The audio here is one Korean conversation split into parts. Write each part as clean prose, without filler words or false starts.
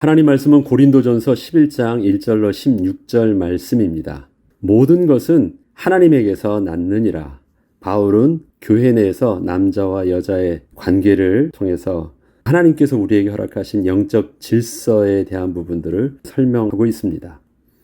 하나님 말씀은 고린도전서 11장 1절로 16절 말씀입니다. 모든 것은 하나님에게서 났느니라. 바울은 교회 내에서 남자와 여자의 관계를 통해서 하나님께서 우리에게 허락하신 영적 질서에 대한 부분들을 설명하고 있습니다.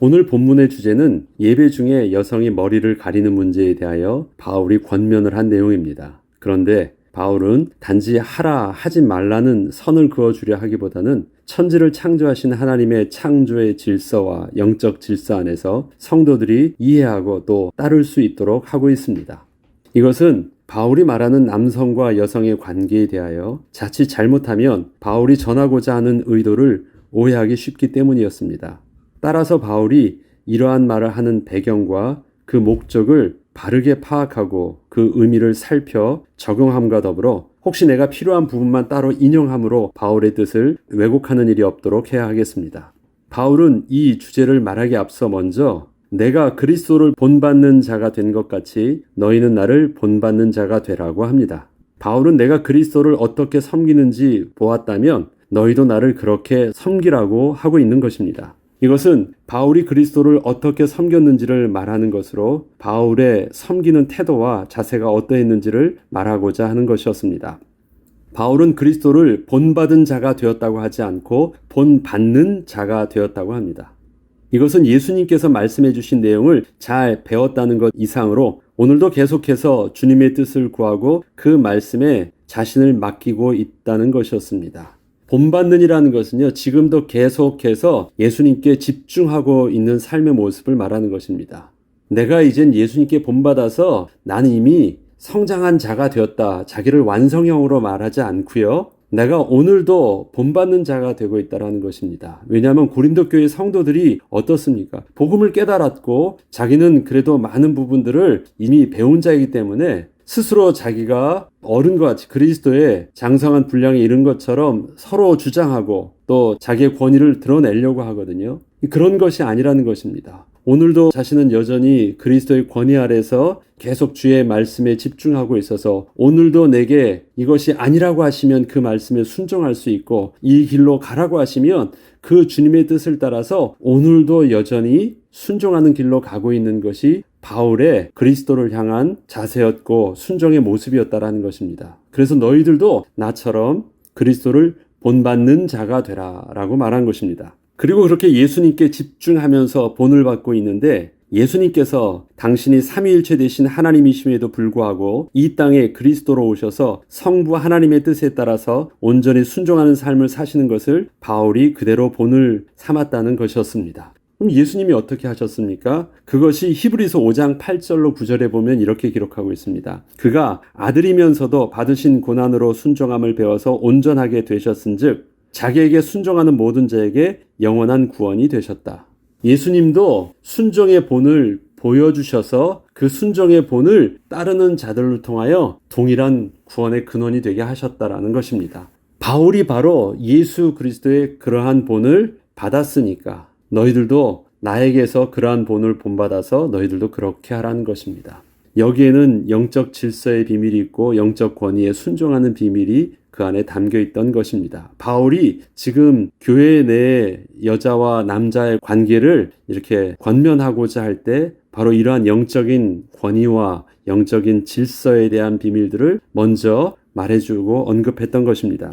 오늘 본문의 주제는 예배 중에 여성이 머리를 가리는 문제에 대하여 바울이 권면을 한 내용입니다. 그런데 바울은 단지 하라 하지 말라는 선을 그어주려 하기보다는 천지를 창조하신 하나님의 창조의 질서와 영적 질서 안에서 성도들이 이해하고 또 따를 수 있도록 하고 있습니다. 이것은 바울이 말하는 남성과 여성의 관계에 대하여 자칫 잘못하면 바울이 전하고자 하는 의도를 오해하기 쉽기 때문이었습니다. 따라서 바울이 이러한 말을 하는 배경과 그 목적을 바르게 파악하고 그 의미를 살펴 적용함과 더불어 혹시 내가 필요한 부분만 따로 인용함으로 바울의 뜻을 왜곡하는 일이 없도록 해야 하겠습니다. 바울은 이 주제를 말하기 앞서 먼저 내가 그리스도를 본받는 자가 된 것 같이 너희는 나를 본받는 자가 되라고 합니다. 바울은 내가 그리스도를 어떻게 섬기는지 보았다면 너희도 나를 그렇게 섬기라고 하고 있는 것입니다. 이것은 바울이 그리스도를 어떻게 섬겼는지를 말하는 것으로 바울의 섬기는 태도와 자세가 어떠했는지를 말하고자 하는 것이었습니다. 바울은 그리스도를 본받은 자가 되었다고 하지 않고 본받는 자가 되었다고 합니다. 이것은 예수님께서 말씀해 주신 내용을 잘 배웠다는 것 이상으로 오늘도 계속해서 주님의 뜻을 구하고 그 말씀에 자신을 맡기고 있다는 것이었습니다. 본받는이라는 것은요, 지금도 계속해서 예수님께 집중하고 있는 삶의 모습을 말하는 것입니다. 내가 이젠 예수님께 본받아서 나는 이미 성장한 자가 되었다. 자기를 완성형으로 말하지 않고요. 내가 오늘도 본받는 자가 되고 있다는 것입니다. 왜냐하면 고린도 교회 성도들이 어떻습니까? 복음을 깨달았고 자기는 그래도 많은 부분들을 이미 배운 자이기 때문에 스스로 자기가 어른과 같이 그리스도의 장성한 분량에 이른 것처럼 서로 주장하고 또 자기의 권위를 드러내려고 하거든요. 그런 것이 아니라는 것입니다. 오늘도 자신은 여전히 그리스도의 권위 아래서 계속 주의 말씀에 집중하고 있어서 오늘도 내게 이것이 아니라고 하시면 그 말씀에 순종할 수 있고 이 길로 가라고 하시면 그 주님의 뜻을 따라서 오늘도 여전히 순종하는 길로 가고 있는 것이 바울의 그리스도를 향한 자세였고 순종의 모습이었다라는 것입니다. 그래서 너희들도 나처럼 그리스도를 본받는 자가 되라라고 말한 것입니다. 그리고 그렇게 예수님께 집중하면서 본을 받고 있는데 예수님께서 당신이 삼위일체 되신 하나님이심에도 불구하고 이 땅에 그리스도로 오셔서 성부 하나님의 뜻에 따라서 온전히 순종하는 삶을 사시는 것을 바울이 그대로 본을 삼았다는 것이었습니다. 그럼 예수님이 어떻게 하셨습니까? 그것이 히브리서 5장 8절로 9절에 보면 이렇게 기록하고 있습니다. 그가 아들이면서도 받으신 고난으로 순종함을 배워서 온전하게 되셨은즉 자기에게 순종하는 모든 자에게 영원한 구원이 되셨다. 예수님도 순종의 본을 보여주셔서 그 순종의 본을 따르는 자들을 통하여 동일한 구원의 근원이 되게 하셨다라는 것입니다. 바울이 바로 예수 그리스도의 그러한 본을 받았으니까 너희들도 나에게서 그러한 본을 본받아서 너희들도 그렇게 하라는 것입니다. 여기에는 영적 질서의 비밀이 있고 영적 권위에 순종하는 비밀이 그 안에 담겨 있던 것입니다. 바울이 지금 교회 내 여자와 남자의 관계를 이렇게 권면하고자 할 때 바로 이러한 영적인 권위와 영적인 질서에 대한 비밀들을 먼저 말해주고 언급했던 것입니다.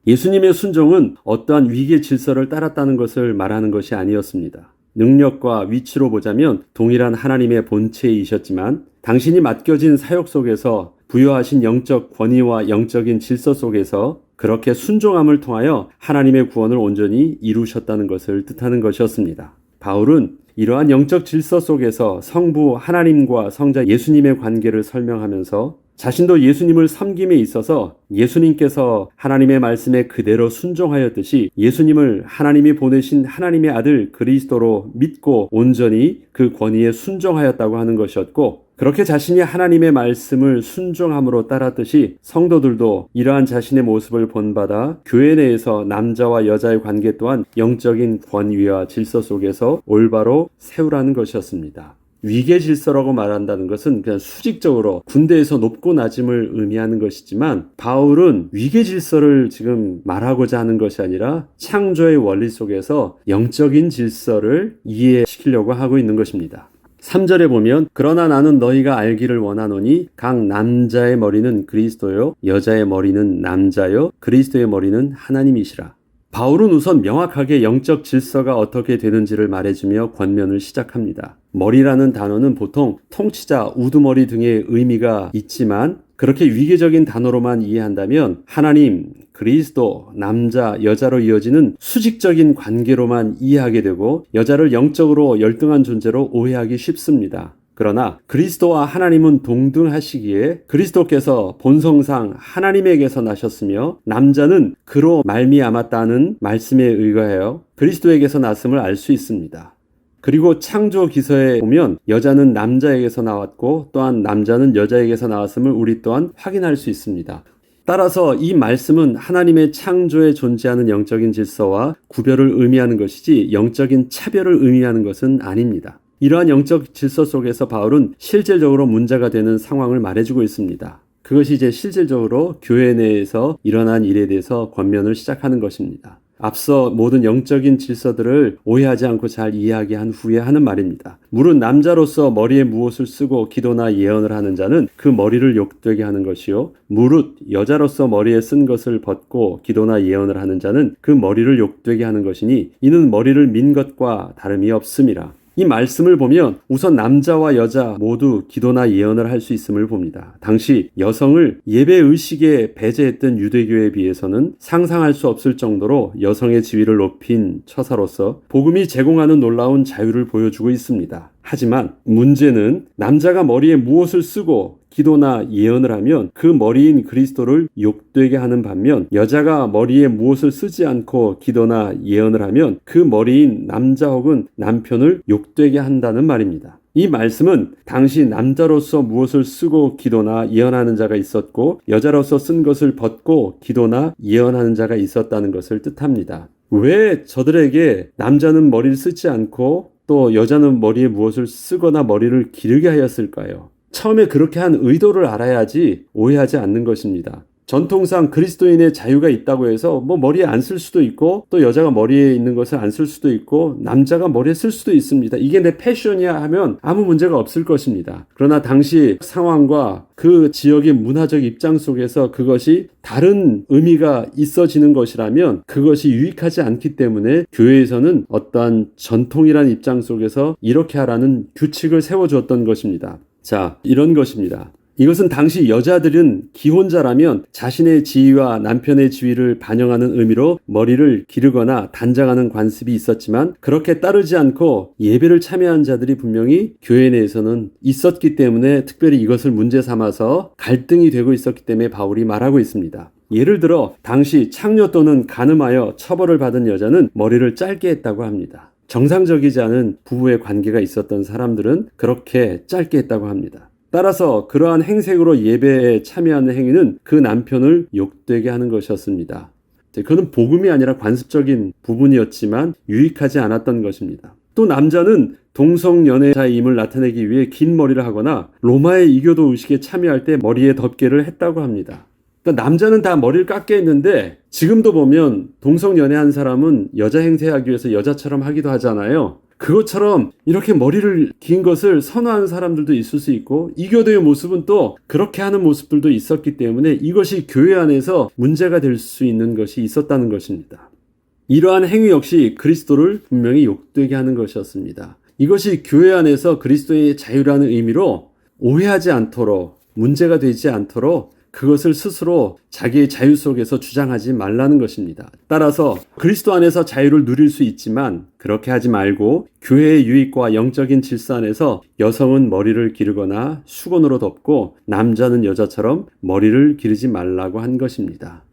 예수님의 순종은 어떠한 위계 질서를 따랐다는 것을 말하는 것이 아니었습니다. 능력과 위치로 보자면 동일한 하나님의 본체이셨지만 당신이 맡겨진 사역 속에서 부여하신 영적 권위와 영적인 질서 속에서 그렇게 순종함을 통하여 하나님의 구원을 온전히 이루셨다는 것을 뜻하는 것이었습니다. 바울은 이러한 영적 질서 속에서 성부 하나님과 성자 예수님의 관계를 설명하면서 자신도 예수님을 섬김에 있어서 예수님께서 하나님의 말씀에 그대로 순종하였듯이 예수님을 하나님이 보내신 하나님의 아들 그리스도로 믿고 온전히 그 권위에 순종하였다고 하는 것이었고 그렇게 자신이 하나님의 말씀을 순종함으로 따랐듯이 성도들도 이러한 자신의 모습을 본받아 교회 내에서 남자와 여자의 관계 또한 영적인 권위와 질서 속에서 올바로 세우라는 것이었습니다. 위계 질서라고 말한다는 것은 그냥 수직적으로 군대에서 높고 낮음을 의미하는 것이지만, 바울은 위계 질서를 지금 말하고자 하는 것이 아니라 창조의 원리 속에서 영적인 질서를 이해시키려고 하고 있는 것입니다. 3절에 보면 그러나 나는 너희가 알기를 원하노니 각 남자의 머리는 그리스도요 여자의 머리는 남자요 그리스도의 머리는 하나님이시라. 바울은 우선 명확하게 영적 질서가 어떻게 되는지를 말해주며 권면을 시작합니다. 머리라는 단어는 보통 통치자, 우두머리 등의 의미가 있지만 그렇게 위계적인 단어로만 이해한다면 하나님, 그리스도, 남자, 여자로 이어지는 수직적인 관계로만 이해하게 되고 여자를 영적으로 열등한 존재로 오해하기 쉽습니다. 그러나 그리스도와 하나님은 동등하시기에 그리스도께서 본성상 하나님에게서 나셨으며 남자는 그로 말미암았다는 말씀에 의거하여 그리스도에게서 났음을 알 수 있습니다. 그리고 창조 기서에 보면 여자는 남자에게서 나왔고 또한 남자는 여자에게서 나왔음을 우리 또한 확인할 수 있습니다. 따라서 이 말씀은 하나님의 창조에 존재하는 영적인 질서와 구별을 의미하는 것이지 영적인 차별을 의미하는 것은 아닙니다. 이러한 영적 질서 속에서 바울은 실질적으로 문제가 되는 상황을 말해주고 있습니다. 그것이 이제 실질적으로 교회 내에서 일어난 일에 대해서 권면을 시작하는 것입니다. 앞서 모든 영적인 질서들을 오해하지 않고 잘 이해하게 후에 하는 말입니다. 물은 남자로서 머리에 무엇을 쓰고 기도나 예언을 하는 자는 그 머리를 욕되게 하는 것이요 무릇 여자로서 머리에 쓴 것을 벗고 기도나 예언을 하는 자는 그 머리를 욕되게 하는 것이니 이는 머리를 민 것과 다름이 없음이라. 이 말씀을 보면 우선 남자와 여자 모두 기도나 예언을 할 수 있음을 봅니다. 당시 여성을 예배의식에 배제했던 유대교에 비해서는 상상할 수 없을 정도로 여성의 지위를 높인 처사로서 복음이 제공하는 놀라운 자유를 보여주고 있습니다. 하지만 문제는 남자가 머리에 무엇을 쓰고 기도나 예언을 하면 그 머리인 그리스도를 욕되게 하는 반면 여자가 머리에 무엇을 쓰지 않고 기도나 예언을 하면 그 머리인 남자 혹은 남편을 욕되게 한다는 말입니다. 이 말씀은 당시 남자로서 무엇을 쓰고 기도나 예언하는 자가 있었고 여자로서 쓴 것을 벗고 기도나 예언하는 자가 있었다는 것을 뜻합니다. 왜 저들에게 남자는 머리를 쓰지 않고 또 여자는 머리에 무엇을 쓰거나 머리를 기르게 하였을까요? 처음에 그렇게 한 의도를 알아야지 오해하지 않는 것입니다. 전통상 그리스도인의 자유가 있다고 해서 머리에 안 쓸 수도 있고 또 여자가 머리에 있는 것을 안 쓸 수도 있고 남자가 머리에 쓸 수도 있습니다. 이게 내 패션이야 하면 아무 문제가 없을 것입니다. 그러나 당시 상황과 그 지역의 문화적 입장 속에서 그것이 다른 의미가 있어지는 것이라면 그것이 유익하지 않기 때문에 교회에서는 어떠한 전통이라는 입장 속에서 이렇게 하라는 규칙을 세워주었던 것입니다. 자, 이런 것입니다. 이것은 당시 여자들은 기혼자라면 자신의 지위와 남편의 지위를 반영하는 의미로 머리를 기르거나 단장하는 관습이 있었지만 그렇게 따르지 않고 예배를 참여한 자들이 분명히 교회 내에서는 있었기 때문에 특별히 이것을 문제 삼아서 갈등이 되고 있었기 때문에 바울이 말하고 있습니다. 예를 들어 당시 창녀 또는 간음하여 처벌을 받은 여자는 머리를 짧게 했다고 합니다. 정상적이지 않은 부부의 관계가 있었던 사람들은 그렇게 짧게 했다고 합니다. 따라서 그러한 행색으로 예배에 참여하는 행위는 그 남편을 욕되게 하는 것이었습니다. 그는 복음이 아니라 관습적인 부분이었지만 유익하지 않았던 것입니다. 또 남자는 동성연애자임을 나타내기 위해 긴 머리를 하거나 로마의 이교도 의식에 참여할 때 머리에 덮개를 했다고 합니다. 그러니까 남자는 다 머리를 깎게 했는데 지금도 보면 동성연애한 사람은 여자 행세하기 위해서 여자처럼 하기도 하잖아요. 그것처럼 이렇게 머리를 긴 것을 선호하는 사람들도 있을 수 있고 이교도의 모습은 또 그렇게 하는 모습들도 있었기 때문에 이것이 교회 안에서 문제가 될 수 있는 것이 있었다는 것입니다. 이러한 행위 역시 그리스도를 분명히 욕되게 하는 것이었습니다. 이것이 교회 안에서 그리스도의 자유라는 의미로 오해하지 않도록 문제가 되지 않도록 그것을 스스로 자기의 자유 속에서 주장하지 말라는 것입니다. 따라서 그리스도 안에서 자유를 누릴 수 있지만 그렇게 하지 말고 교회의 유익과 영적인 질서 안에서 여성은 머리를 기르거나 수건으로 덮고 남자는 여자처럼 머리를 기르지 말라고 한 것입니다.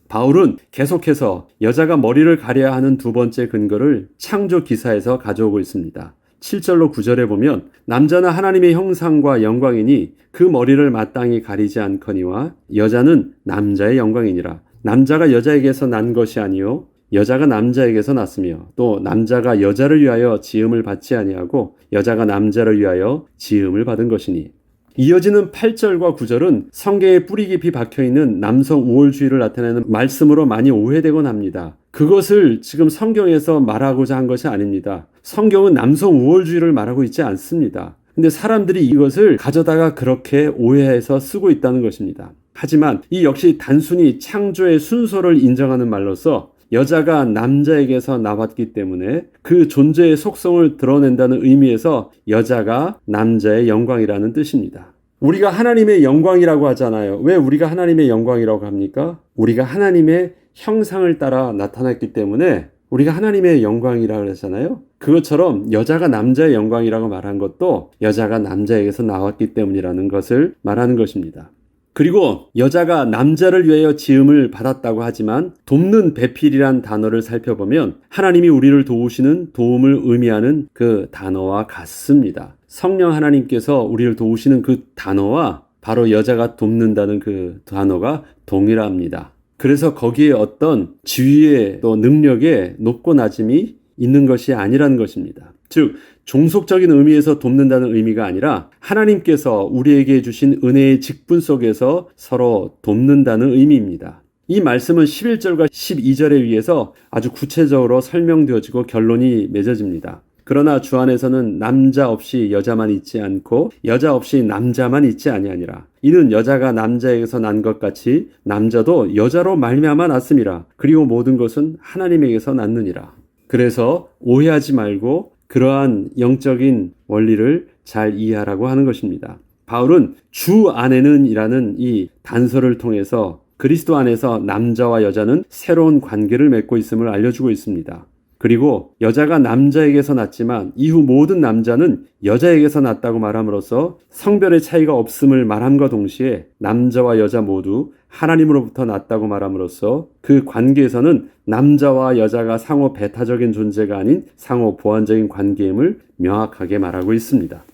바울은 계속해서 여자가 머리를 가려야 하는 두 번째 근거를 창조 기사에서 가져오고 있습니다. 7절로 9절에 보면 남자는 하나님의 형상과 영광이니 그 머리를 마땅히 가리지 않거니와 여자는 남자의 영광이니라. 남자가 여자에게서 난 것이 아니요 여자가 남자에게서 났으며 또 남자가 여자를 위하여 지음을 받지 아니하고 여자가 남자를 위하여 지음을 받은 것이니. 이어지는 8절과 9절은 성경에 뿌리 깊이 박혀있는 남성 우월주의를 나타내는 말씀으로 많이 오해되곤 합니다. 그것을 지금 성경에서 말하고자 한 것이 아닙니다. 성경은 남성 우월주의를 말하고 있지 않습니다. 근데 사람들이 이것을 가져다가 그렇게 오해해서 쓰고 있다는 것입니다. 하지만 이 역시 단순히 창조의 순서를 인정하는 말로서 여자가 남자에게서 나왔기 때문에 그 존재의 속성을 드러낸다는 의미에서 여자가 남자의 영광이라는 뜻입니다. 우리가 하나님의 영광이라고 하잖아요. 왜 우리가 하나님의 영광이라고 합니까? 우리가 하나님의 형상을 따라 나타났기 때문에 우리가 하나님의 영광이라고 하잖아요. 그것처럼 여자가 남자의 영광이라고 말한 것도 여자가 남자에게서 나왔기 때문이라는 것을 말하는 것입니다. 그리고 여자가 남자를 위하여 지음을 받았다고 하지만 돕는 배필이란 단어를 살펴보면 하나님이 우리를 도우시는 도움을 의미하는 그 단어와 같습니다. 성령 하나님께서 우리를 도우시는 그 단어와 바로 여자가 돕는다는 그 단어가 동일합니다. 그래서 거기에 어떤 지위의 또 능력의 높고 낮음이 있는 것이 아니라는 것입니다. 즉 종속적인 의미에서 돕는다는 의미가 아니라 하나님께서 우리에게 주신 은혜의 직분 속에서 서로 돕는다는 의미입니다. 이 말씀은 11절과 12절에 의해서 아주 구체적으로 설명되어지고 결론이 맺어집니다. 그러나 주 안에서는 남자 없이 여자만 있지 않고 여자 없이 남자만 있지 아니하니라. 이는 여자가 남자에게서 난 것 같이 남자도 여자로 말미암아 났음이라. 그리고 모든 것은 하나님에게서 났느니라. 그래서 오해하지 말고 그러한 영적인 원리를 잘 이해하라고 하는 것입니다. 바울은 주 안에는 이라는 이 단서를 통해서 그리스도 안에서 남자와 여자는 새로운 관계를 맺고 있음을 알려주고 있습니다. 그리고 여자가 남자에게서 났지만 이후 모든 남자는 여자에게서 났다고 말함으로써 성별의 차이가 없음을 말함과 동시에 남자와 여자 모두 하나님으로부터 났다고 말함으로써 그 관계에서는 남자와 여자가 상호 배타적인 존재가 아닌 상호 보완적인 관계임을 명확하게 말하고 있습니다.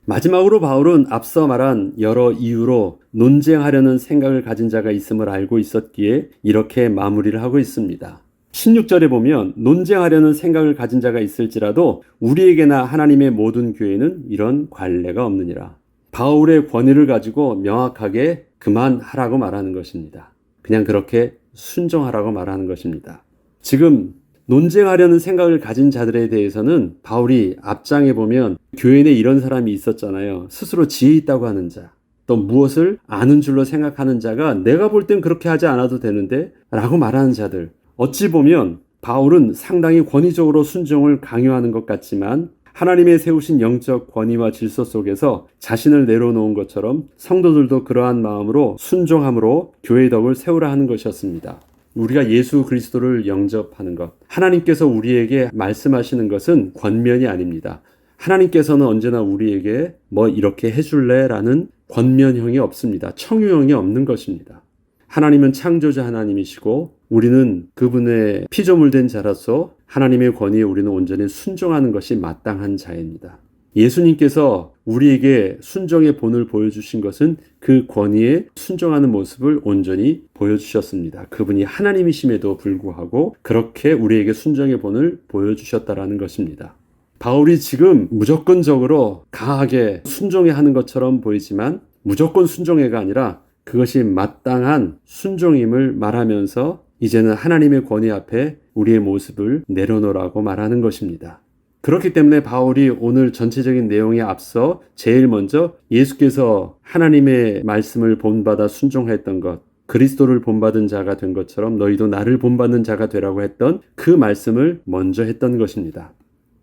마지막으로 바울은 앞서 말한 여러 이유로 논쟁하려는 생각을 가진 자가 있음을 알고 있었기에 이렇게 마무리를 하고 있습니다. 16절에 보면 논쟁하려는 생각을 가진 자가 있을지라도 우리에게나 하나님의 모든 교회는 이런 관례가 없느니라. 바울의 권위를 가지고 명확하게 그만하라고 말하는 것입니다. 그냥 그렇게 순종하라고 말하는 것입니다. 지금 논쟁하려는 생각을 가진 자들에 대해서는 바울이 앞장에 보면 교회 내 이런 사람이 있었잖아요. 스스로 지혜 있다고 하는 자, 또 무엇을 아는 줄로 생각하는 자가 내가 볼 땐 그렇게 하지 않아도 되는데 라고 말하는 자들. 어찌 보면 바울은 상당히 권위적으로 순종을 강요하는 것 같지만 하나님의 세우신 영적 권위와 질서 속에서 자신을 내려놓은 것처럼 성도들도 그러한 마음으로 순종함으로 교회의 덕을 세우라 하는 것이었습니다. 우리가 예수 그리스도를 영접하는 것, 하나님께서 우리에게 말씀하시는 것은 권면이 아닙니다. 하나님께서는 언제나 우리에게 뭐 이렇게 해줄래? 라는 권면형이 없습니다. 청유형이 없는 것입니다. 하나님은 창조자 하나님이시고 우리는 그분의 피조물된 자로서 하나님의 권위에 우리는 온전히 순종하는 것이 마땅한 자입니다. 예수님께서 우리에게 순종의 본을 보여주신 것은 그 권위에 순종하는 모습을 온전히 보여주셨습니다. 그분이 하나님이심에도 불구하고 그렇게 우리에게 순종의 본을 보여주셨다라는 것입니다. 바울이 지금 무조건적으로 강하게 순종해야 하는 것처럼 보이지만 무조건 순종해가 아니라 그것이 마땅한 순종임을 말하면서 이제는 하나님의 권위 앞에 우리의 모습을 내려놓으라고 말하는 것입니다. 그렇기 때문에 바울이 오늘 전체적인 내용에 앞서 제일 먼저 예수께서 하나님의 말씀을 본받아 순종했던 것, 그리스도를 본받은 자가 된 것처럼 너희도 나를 본받는 자가 되라고 했던 그 말씀을 먼저 했던 것입니다.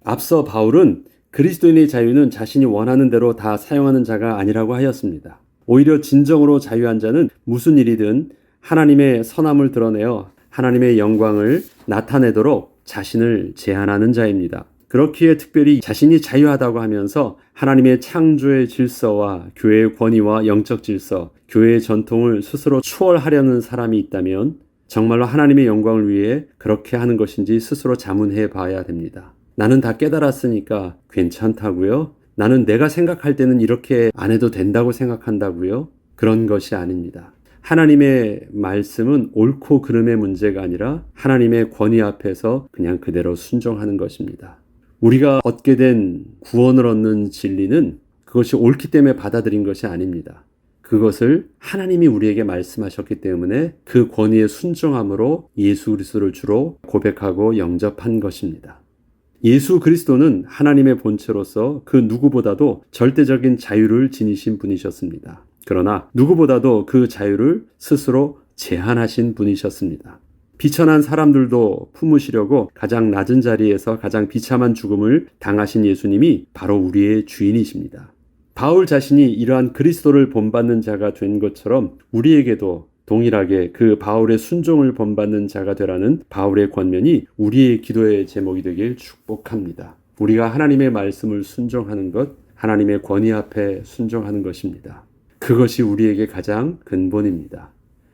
앞서 바울은 그리스도인의 자유는 자신이 원하는 대로 다 사용하는 자가 아니라고 하였습니다. 오히려 진정으로 자유한 자는 무슨 일이든 하나님의 선함을 드러내어 하나님의 영광을 나타내도록 자신을 제한하는 자입니다. 그렇기에 특별히 자신이 자유하다고 하면서 하나님의 창조의 질서와 교회의 권위와 영적 질서, 교회의 전통을 스스로 추월하려는 사람이 있다면 정말로 하나님의 영광을 위해 그렇게 하는 것인지 스스로 자문해 봐야 됩니다. 나는 다 깨달았으니까 괜찮다고요? 나는 내가 생각할 때는 이렇게 안 해도 된다고 생각한다고요? 그런 것이 아닙니다. 하나님의 말씀은 옳고 그름의 문제가 아니라 하나님의 권위 앞에서 그냥 그대로 순종하는 것입니다. 우리가 얻게 된 구원을 얻는 진리는 그것이 옳기 때문에 받아들인 것이 아닙니다. 그것을 하나님이 우리에게 말씀하셨기 때문에 그 권위에 순종함으로 예수 그리스도를 주로 고백하고 영접한 것입니다. 예수 그리스도는 하나님의 본체로서 그 누구보다도 절대적인 자유를 지니신 분이셨습니다. 그러나 누구보다도 그 자유를 스스로 제한하신 분이셨습니다. 비천한 사람들도 품으시려고 가장 낮은 자리에서 가장 비참한 죽음을 당하신 예수님이 바로 우리의 주인이십니다. 바울 자신이 이러한 그리스도를 본받는 자가 된 것처럼 우리에게도 동일하게 그 바울의 순종을 본받는 자가 되라는 바울의 권면이 우리의 기도의 제목이 되길 축복합니다. 우리가 하나님의 말씀을 순종하는 것, 하나님의 권위 앞에 순종하는 것입니다. 그것이 우리에게 가장 근본입니다.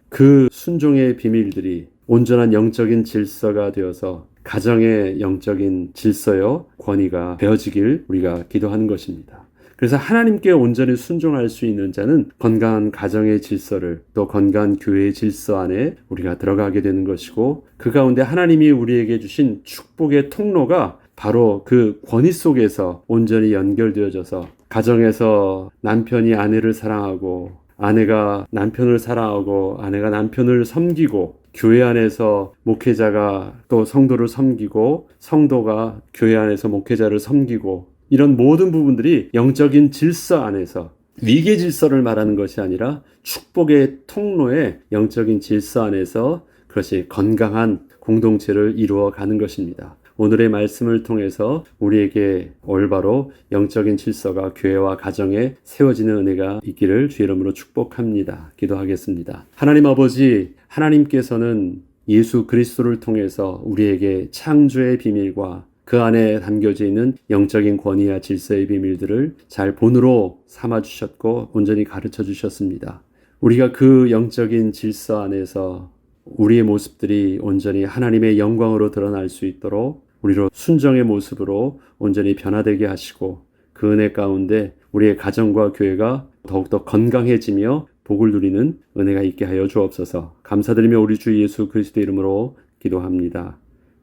그 순종의 비밀들이 온전한 영적인 질서가 되어서 가정의 영적인 질서요 권위가 되어지길 우리가 기도하는 것입니다. 그래서 하나님께 온전히 순종할 수 있는 자는 건강한 가정의 질서를 또 건강한 교회의 질서 안에 우리가 들어가게 되는 것이고 그 가운데 하나님이 우리에게 주신 축복의 통로가 바로 그 권위 속에서 온전히 연결되어져서 가정에서 남편이 아내를 사랑하고 아내가 남편을 사랑하고 아내가 남편을 섬기고 교회 안에서 목회자가 또 성도를 섬기고 성도가 교회 안에서 목회자를 섬기고 이런 모든 부분들이 영적인 질서 안에서 위계 질서를 말하는 것이 아니라 축복의 통로의 영적인 질서 안에서 그것이 건강한 공동체를 이루어 가는 것입니다. 오늘의 말씀을 통해서 우리에게 올바로 영적인 질서가 교회와 가정에 세워지는 은혜가 있기를 주의 이름으로 축복합니다. 기도하겠습니다. 하나님 아버지, 하나님께서는 예수 그리스도를 통해서 우리에게 창조의 비밀과 그 안에 담겨져 있는 영적인 권위와 질서의 비밀들을 잘 본으로 삼아주셨고 온전히 가르쳐 주셨습니다. 우리가 그 영적인 질서 안에서 우리의 모습들이 온전히 하나님의 영광으로 드러날 수 있도록 우리로 순종의 모습으로 온전히 변화되게 하시고 그 은혜 가운데 우리의 가정과 교회가 더욱더 건강해지며 복을 누리는 은혜가 있게 하여 주옵소서. 감사드리며 우리 주 예수 그리스도 이름으로 기도합니다.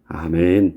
아멘.